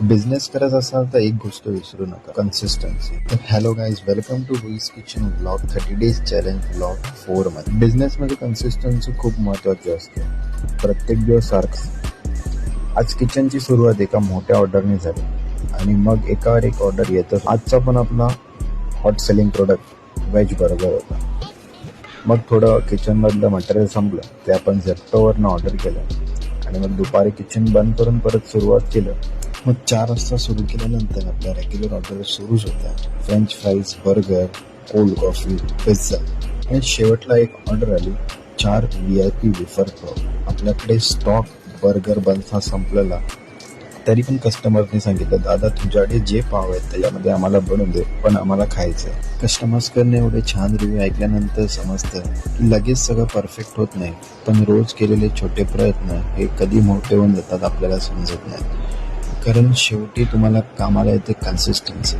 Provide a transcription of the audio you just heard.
Business करत असाल तर एक गोष्ट विसरू नका, कन्सिस्टन्सी. तर हॅलो गाईज, वेलकम टू हुईज kitchen blog 30 days challenge blog 4 मध्ये. बिझनेसमध्ये कन्सिस्टन्सी खूप महत्त्वाची असते. प्रत्येक दिवस सारखं. आज किचनची सुरुवात एका मोठ्या ऑर्डरने झाली आणि मग एकावर एक ऑर्डर येतच. आजचा पण आपला hot selling product veg burger होता. मग थोडं किचनमधलं मटेरियल संपलं, ते आपण झेप्टोवरनं ऑर्डर केलं आणि मग दुपारी किचन बंद करून परत सुरुवात केलं. मग 4 वाजता सुरू केल्यानंतर आपल्या रेग्युलर ऑर्डर सुरूच होत्या. French fries, burger, cold coffee, pizza आणि शेवटला एक ऑर्डर आली 4 VIP वेफर पाव. आपल्याकडे स्टॉक बर्गर बन्स हा संपलेला, तरी पण कस्टमरने सांगितलं, दादा तुझ्याकडे जे पाव आहेत त्याच्यामध्ये आम्हाला बनवून दे, पण आम्हाला खायचं आहे. कस्टमर्सकडनं एवढे छान रिव्ह्यू ऐकल्यानंतर समजतं की लगेच सगळं परफेक्ट होत नाही, पण रोज केलेले छोटे प्रयत्न हे कधी मोठे होऊन जातात आपल्याला समजत नाही. कारण शेवटी तुम्हाला कामाला येते कन्सिस्टन्सी.